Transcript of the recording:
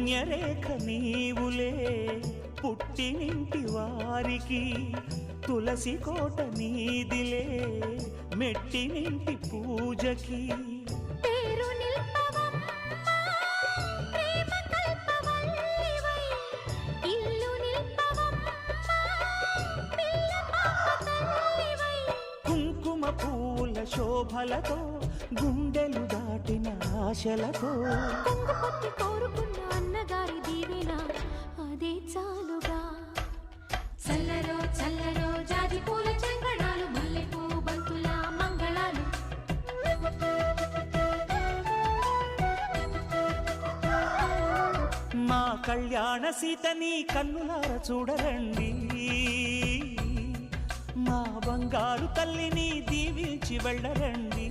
పుణ్యరేఖ నీవులే పుట్టినింటి వారికి, తులసి కోట నీదిలే మెట్టినింటి పూజకి. కుంకుమ పూల శోభలతో గుండెలు దాటిన ఆశలతో కోరుకున్న అన్నగారి దీవెన అదే చాలుగా. చల్లరో చల్లరో జాజి పూల చంగడాలు, మల్లెపూ బంతుల మంగళాలు. మా కళ్యాణ సీతని కన్నులార చూడరండి, మా బంగారు తల్లిని దీవించి వెళ్ళరండి.